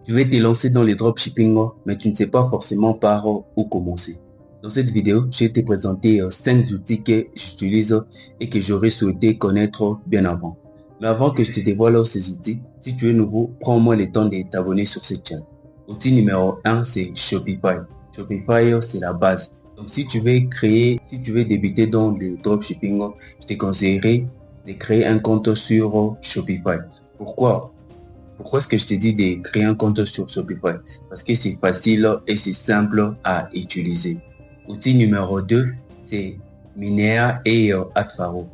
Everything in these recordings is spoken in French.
Tu veux te lancer dans les dropshipping, mais tu ne sais pas forcément par où commencer. Dans cette vidéo, je vais te présenter 5 outils que j'utilise et que j'aurais souhaité connaître bien avant. Mais avant que je te dévoile ces outils, si tu es nouveau, prends-moi le temps de t'abonner sur cette chaîne. Outil numéro 1, c'est Shopify. Shopify, c'est la base. Donc si tu veux débuter dans le dropshipping, je te conseillerais de créer un compte sur Shopify. Pourquoi? Pourquoi est-ce que je te dis de créer un compte sur Shopify? Parce que c'est facile et c'est simple à utiliser. Outil numéro 2, c'est Minea et Adfaro.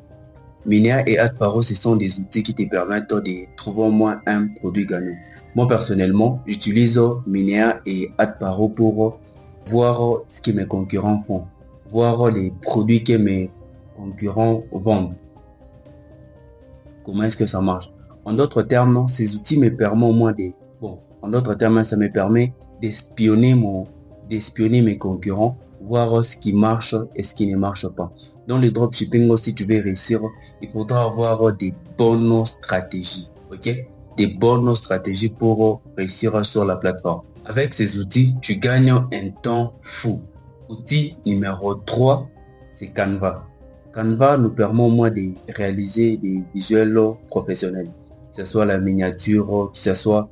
Minea et Adfaro, ce sont des outils qui te permettent de trouver au moins un produit gagnant. Moi, personnellement, j'utilise Minea et Adfaro pour voir ce que mes concurrents font, voir les produits que mes concurrents vendent. Comment est-ce que ça marche? En d'autres termes, ces outils me permettent au moins en d'autres termes, ça me permet d'espionner mes concurrents, voir ce qui marche et ce qui ne marche pas. Dans le dropshipping, si tu veux réussir, il faudra avoir des bonnes stratégies, ok? Des bonnes stratégies pour réussir sur la plateforme. Avec ces outils, tu gagnes un temps fou. Outil numéro 3, c'est Canva. Canva nous permet au moins de réaliser des visuels professionnels, que ce soit la miniature, que ce soit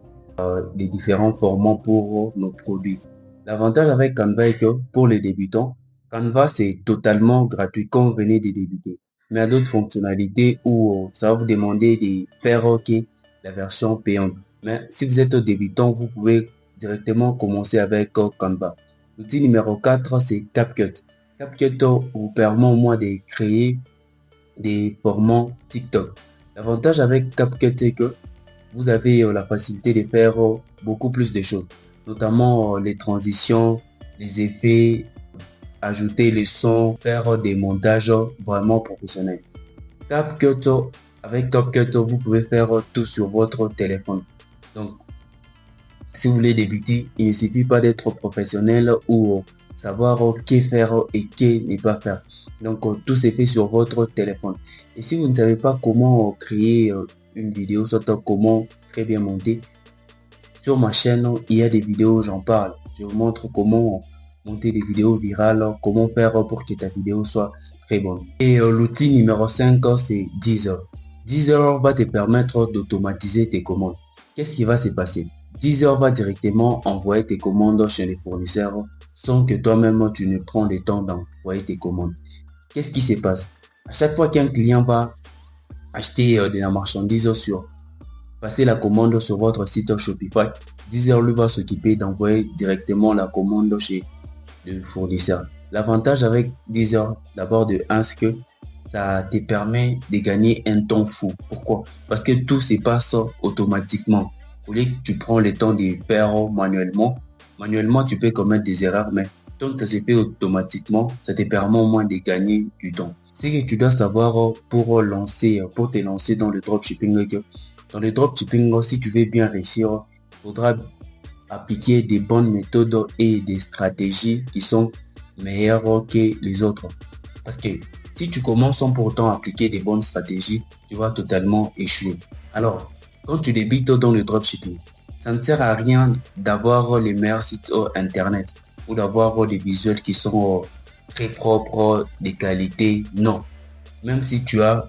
les différents formats pour nos produits. L'avantage avec Canva est que pour les débutants, Canva c'est totalement gratuit quand vous venez de débuter. Mais il y a d'autres fonctionnalités où ça va vous demander de faire la version payante. Mais si vous êtes débutant, vous pouvez directement commencer avec Canva. L'outil numéro 4, c'est CapCut. CapCut vous permet au moins de créer des formats TikTok. L'avantage avec CapCut, c'est que vous avez la facilité de faire beaucoup plus de choses, notamment les transitions, les effets, ajouter les sons, faire des montages vraiment professionnels. CapCut, avec CapCut, vous pouvez faire tout sur votre téléphone. Donc, si vous voulez débuter, il ne suffit pas d'être professionnel ou savoir que faire et que ne pas faire. Donc, tout se fait sur votre téléphone. Et si vous ne savez pas comment créer une vidéo, surtout comment très bien monter, sur ma chaîne, il y a des vidéos où j'en parle. Je vous montre comment monter des vidéos virales, comment faire pour que ta vidéo soit très bonne. Et l'outil numéro 5, c'est Deezer. Deezer va te permettre d'automatiser tes commandes. Qu'est-ce qui va se passer? Deezer va directement envoyer tes commandes chez les fournisseurs sans que toi-même tu ne prends le temps d'envoyer tes commandes. Qu'est-ce qui se passe? À chaque fois qu'un client va acheter de la marchandise passer la commande sur votre site Shopify, Deezer lui va s'occuper d'envoyer directement la commande chez le fournisseur. L'avantage avec Deezer, d'abord de 1, c'est que ça te permet de gagner un temps fou. Pourquoi? Parce que tout se passe automatiquement. Au lieu que tu prends le temps de faire manuellement tu peux commettre des erreurs, mais tant que ça se fait automatiquement, ça te permet au moins de gagner du temps. Ce que tu dois savoir pour te lancer dans le dropshipping, dans le dropshipping, si tu veux bien réussir, il faudra appliquer des bonnes méthodes et des stratégies qui sont meilleures que les autres. Parce que si tu commences sans pourtant appliquer des bonnes stratégies, tu vas totalement échouer. Alors, quand tu débutes dans le dropshipping, ça ne sert à rien d'avoir les meilleurs sites internet ou d'avoir des visuels qui sont très propres, de qualité. Non. Même si tu as,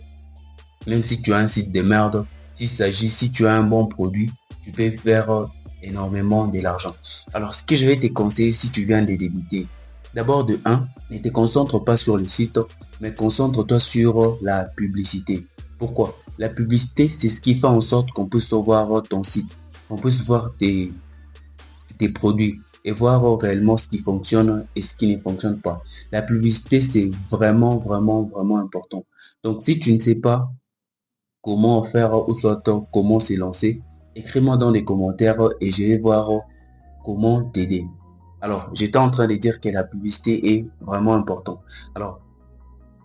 même si tu as un site de merde, si tu as un bon produit, tu peux faire énormément de l'argent. Alors, ce que je vais te conseiller si tu viens de débuter, d'abord de 1, ne te concentre pas sur le site, mais concentre-toi sur la publicité. Pourquoi? La publicité, c'est ce qui fait en sorte qu'on puisse voir ton site, qu'on puisse voir tes produits et voir réellement ce qui fonctionne et ce qui ne fonctionne pas. La publicité, c'est vraiment, vraiment, vraiment important. Donc, si tu ne sais pas comment faire ou soit comment se lancer, écris-moi dans les commentaires et je vais voir comment t'aider. Alors, j'étais en train de dire que la publicité est vraiment importante. Alors,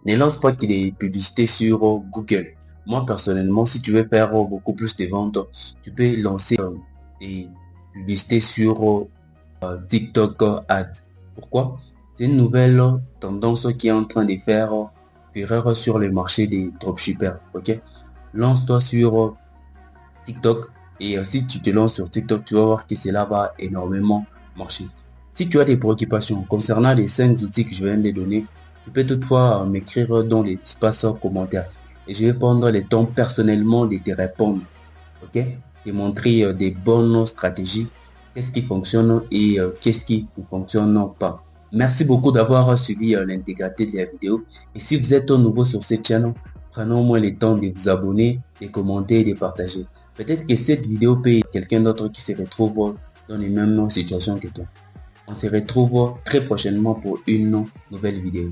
ne lance pas qu'il y ait des publicités sur Google. Moi, personnellement, si tu veux faire beaucoup plus de ventes, tu peux lancer des publicités sur TikTok Ads. Pourquoi? C'est une nouvelle tendance qui est en train de faire fureur sur le marché des dropshippers. Ok? Lance-toi sur TikTok Et si tu te lances sur TikTok, tu vas voir que cela va énormément marcher. Si tu as des préoccupations concernant les 5 outils que je viens de donner, tu peux toutefois m'écrire dans les espaces commentaires. Et je vais prendre le temps personnellement de te répondre. Ok? De montrer des bonnes stratégies, qu'est-ce qui fonctionne et qu'est-ce qui ne fonctionne pas. Merci beaucoup d'avoir suivi l'intégralité de la vidéo. Et si vous êtes nouveau sur cette chaîne, prenez au moins le temps de vous abonner, de commenter et de partager. Peut-être que cette vidéo peut aider quelqu'un d'autre qui se retrouve dans les mêmes situations que toi. On se retrouve très prochainement pour une nouvelle vidéo.